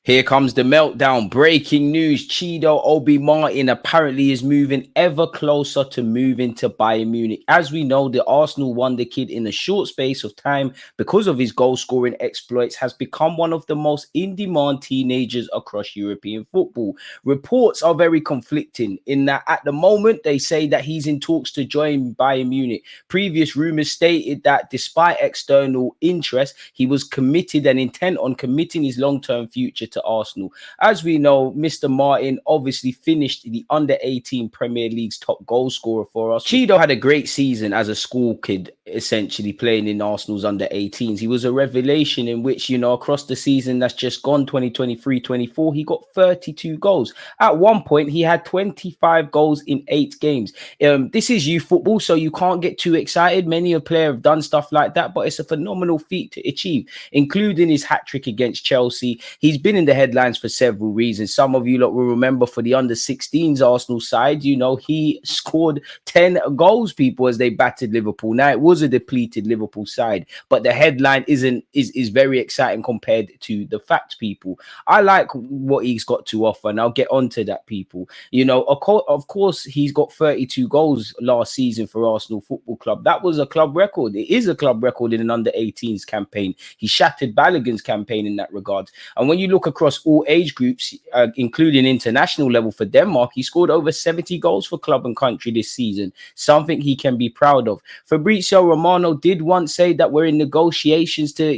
Here comes the meltdown. Breaking news. Chido Obi-Martin apparently is moving ever closer to moving to Bayern Munich. As we know, the Arsenal wonder kid in a short space of time, because of his goal-scoring exploits, has become one of the most in-demand teenagers across European football. Reports are very conflicting in that at the moment, they say that he's in talks to join Bayern Munich. Previous rumors stated that despite external interest, he was committed and intent on committing his long-term future to Arsenal. As we know, Mr. Martin obviously finished the under-18 Premier League's top goal scorer for us. Chido had a great season as a school kid, essentially playing in Arsenal's under-18s. He was a revelation in which, across the season that's just gone, 2023-24, he got 32 goals. At one point, he had 25 goals in 8 games. This is youth football, so you can't get too excited. Many a player have done stuff like that, but it's a phenomenal feat to achieve, including his hat-trick against Chelsea. He's been in the headlines for several reasons. Some of you lot will remember for the under-16s Arsenal side, he scored 10 goals, people, as they battered Liverpool. Now, it was a depleted Liverpool side, but the headline is very exciting compared to the facts, people. I like what he's got to offer, and I'll get onto that, people. Of course, he's got 32 goals last season for Arsenal Football Club. That was a club record. It is a club record in an under-18s campaign. He shattered Balogun's campaign in that regard. And when you look across all age groups, including international level for Denmark, he scored over 70 goals for club and country this season, something he can be proud of. Fabrizio Romano did once say that we're in negotiations to,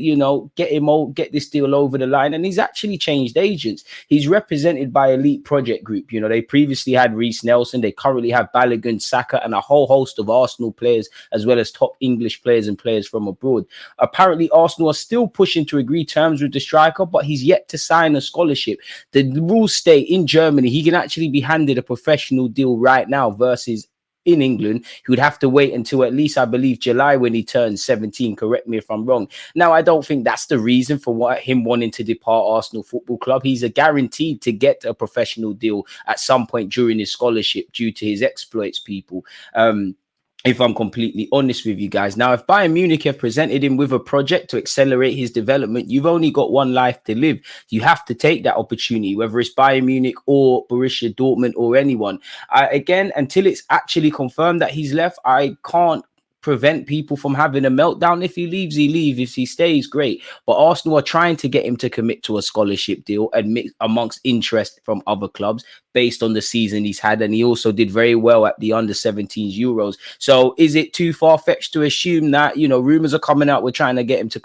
get this deal over the line, and he's actually changed agents. He's represented by Elite Project Group. They previously had Reece Nelson, they currently have Balogun, Saka, and a whole host of Arsenal players, as well as top English players and players from abroad. Apparently, Arsenal are still pushing to agree terms with the striker, but he's yet to sign a scholarship. The rules state in Germany he can actually be handed a professional deal right now, versus in England, he would have to wait until at least, I believe, July when he turns 17. Correct me if I'm wrong. Now, I don't think that's the reason for him wanting to depart Arsenal Football Club. He's a guaranteed to get a professional deal at some point during his scholarship due to his exploits, people. If I'm completely honest with you guys. Now, if Bayern Munich have presented him with a project to accelerate his development, you've only got one life to live. You have to take that opportunity, whether it's Bayern Munich or Borussia Dortmund or anyone. Again, until it's actually confirmed that he's left, I can't prevent people from having a meltdown. If he leaves, he leaves. If he stays, great. But Arsenal are trying to get him to commit to a scholarship deal amongst interest from other clubs based on the season he's had. And he also did very well at the under-17s Euros. So is it too far-fetched to assume that, rumors are coming out, we're trying to get him to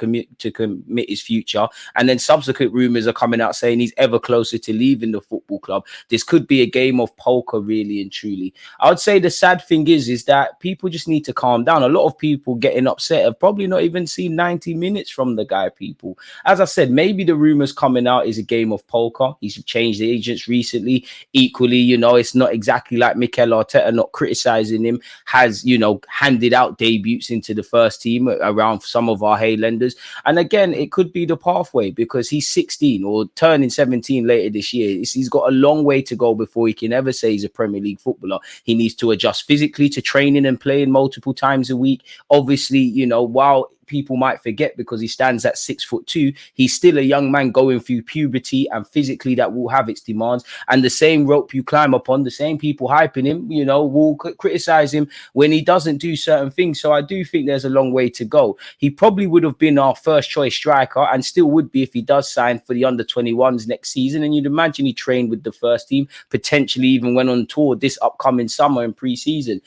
commit his future, and then subsequent rumors are coming out saying he's ever closer to leaving the football club? This could be a game of poker, really and truly. I would say the sad thing is that people just need to calm down. A lot of people getting upset have probably not even seen 90 minutes from the guy, people. As I said, maybe the rumors coming out is a game of poker. He's changed the agents recently. Equally, it's not exactly like Mikel Arteta, not criticizing him, has, handed out debuts into the first team around some of our Highlanders. And again, it could be the pathway, because he's 16 or turning 17 later this year. He's got a long way to go before he can ever say he's a Premier League footballer. He needs to adjust physically to training and playing multiple times a week. Obviously, while people might forget, because he stands at 6'2", he's still a young man going through puberty, and physically that will have its demands. And the same rope you climb upon, the same people hyping him, will criticize him when he doesn't do certain things. So I do think there's a long way to go. He probably would have been our first choice striker, and still would be if he does sign for the under-21s next season. And you'd imagine he trained with the first team, potentially even went on tour this upcoming summer in pre-season.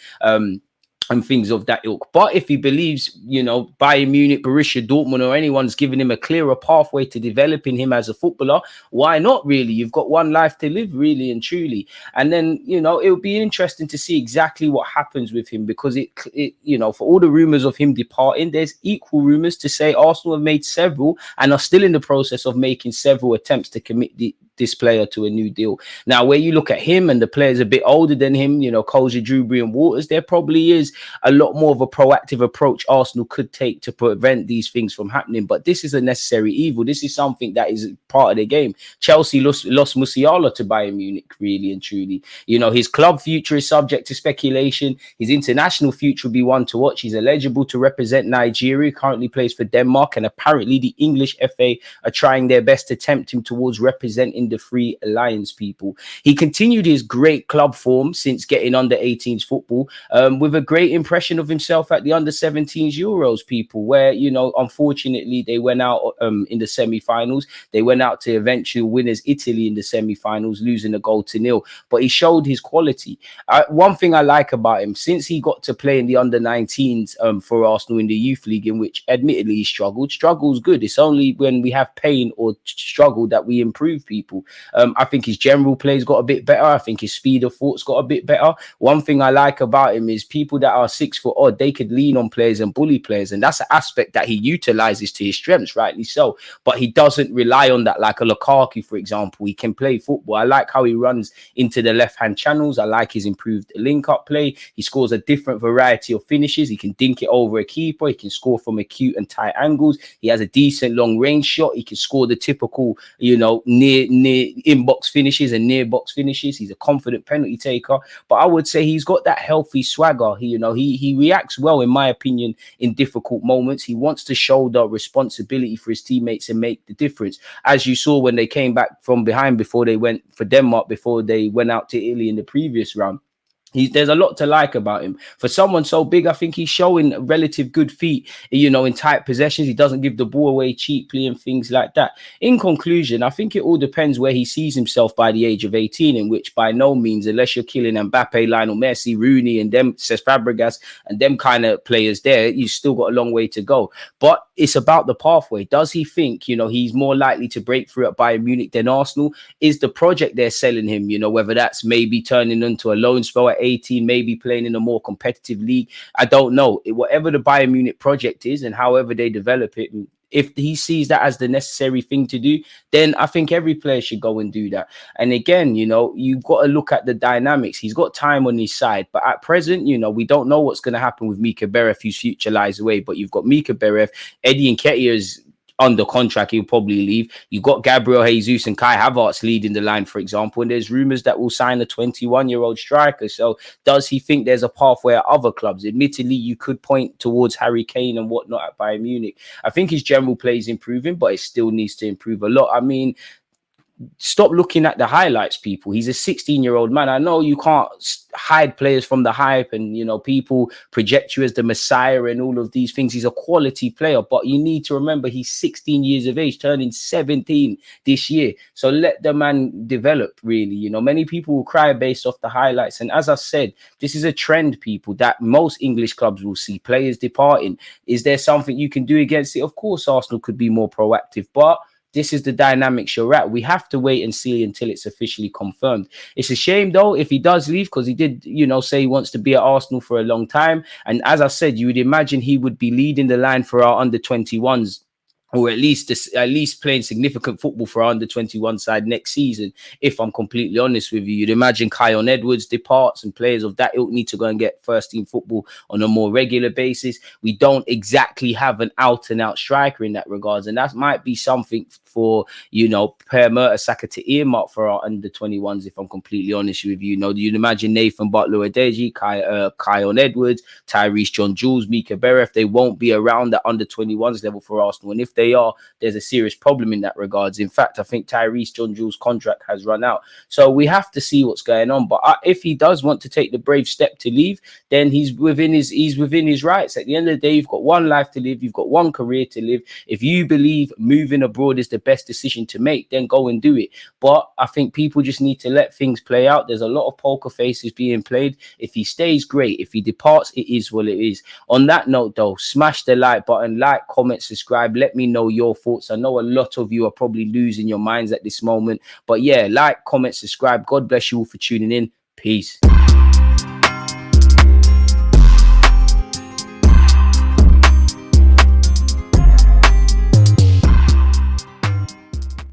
And things of that ilk. But if he believes, Bayern Munich, Borussia Dortmund, or anyone's giving him a clearer pathway to developing him as a footballer, why not, really? You've got one life to live, really and truly. And then, it would be interesting to see exactly what happens with him, because it for all the rumors of him departing, there's equal rumors to say Arsenal have made several and are still in the process of making several attempts to commit this player to a new deal. Now, where you look at him and the players a bit older than him, Cozy, Drewbury and Waters, there probably is a lot more of a proactive approach Arsenal could take to prevent these things from happening. But this is a necessary evil. This is something that is part of the game. Chelsea lost Musiala to Bayern Munich, really and truly. His club future is subject to speculation. His international future will be one to watch. He's eligible to represent Nigeria, currently plays for Denmark, and apparently the English FA are trying their best to tempt him towards representing the Free Alliance people. He continued his great club form since getting under 18s football, with a great impression of himself at the under 17s Euros, people, where, unfortunately they went out in the semi-finals. They went out to eventual winners Italy in the semi-finals, losing a 0-0. But he showed his quality. One thing I like about him, since he got to play in the under 19s for Arsenal in the Youth League, in which admittedly he struggle's good. It's only when we have pain or struggle that we improve people. I think his general play's got a bit better. I think his speed of thought's got a bit better. One thing I like about him is people that are 6 foot odd, they could lean on players and bully players. And that's an aspect that he utilizes to his strengths, rightly so. But he doesn't rely on that like a Lukaku, for example. He can play football. I like how he runs into the left-hand channels. I like his improved link-up play. He scores a different variety of finishes. He can dink it over a keeper. He can score from acute and tight angles. He has a decent long-range shot. He can score the typical, near in-box finishes and near-box finishes. He's a confident penalty taker. But I would say he's got that healthy swagger. He reacts well, in my opinion, in difficult moments. He wants to shoulder responsibility for his teammates and make the difference. As you saw when they came back from behind before they went for Denmark, before they went out to Italy in the previous round. There's a lot to like about him. For someone so big, I think he's showing relative good feet, in tight possessions. He doesn't give the ball away cheaply and things like that. In conclusion, I think it all depends where he sees himself by the age of 18, in which by no means, unless you're killing Mbappe, Lionel Messi, Rooney, and them, Cesc Fabregas, and them kind of players there, you've still got a long way to go. But it's about the pathway. Does he think, he's more likely to break through at Bayern Munich than Arsenal? Is the project they're selling him, whether that's maybe turning into a loan spell at 18, maybe playing in a more competitive league? I don't know. Whatever the Bayern Munich project is and however they develop it, if he sees that as the necessary thing to do, then I think every player should go and do that. And again, you've got to look at the dynamics. He's got time on his side, but at present, we don't know what's going to happen with Mika Beref, whose future lies away. But you've got Mika Beref, Eddie Nketiah's under contract, he'll probably leave. You've got Gabriel Jesus and Kai Havertz leading the line, for example, and there's rumors that will sign a 21-year-old striker. So does he think there's a pathway at other clubs? Admittedly, you could point towards Harry Kane and whatnot at Bayern Munich. I think his general play is improving, but it still needs to improve a lot. I mean, stop looking at the highlights, people. He's a 16-year-old man. I know you can't hide players from the hype and, people project you as the Messiah and all of these things. He's a quality player, but you need to remember he's 16 years of age, turning 17 this year. So let the man develop, really. Many people will cry based off the highlights. And as I said, this is a trend, people, that most English clubs will see players departing. Is there something you can do against it? Of course, Arsenal could be more proactive, but this is the dynamics you're at. We have to wait and see until it's officially confirmed. It's a shame, though, if he does leave, because he did, say he wants to be at Arsenal for a long time. And as I said, you would imagine he would be leading the line for our under-21s, or at least playing significant football for our under-21 side next season. If I'm completely honest with you, you'd imagine Kion Edwards departs and players of that ilk need to go and get first-team football on a more regular basis. We don't exactly have an out-and-out striker in that regards, and that might be something for, Per Mertesacker to earmark for our under-21s, if I'm completely honest with you. You'd imagine Nathan Butler-Adeji, Kion Edwards, Tyrese John-Jules, Mika Beref, they won't be around that under-21s level for Arsenal. And if they are, there's a serious problem in that regards. In fact, I think Tyrese John-Jules' contract has run out. So we have to see what's going on. But if he does want to take the brave step to leave, then he's within his rights. At the end of the day, you've got one life to live. You've got one career to live. If you believe moving abroad is the best decision to make, then go and do it. But I think people just need to let things play out. There's a lot of poker faces being played. If he stays, great. If he departs, it is what it is. On that note, though, smash the like button, like, comment, subscribe. Let me know your thoughts. I know a lot of you are probably losing your minds at this moment. But yeah, like, comment, subscribe. God bless you all for tuning in. Peace.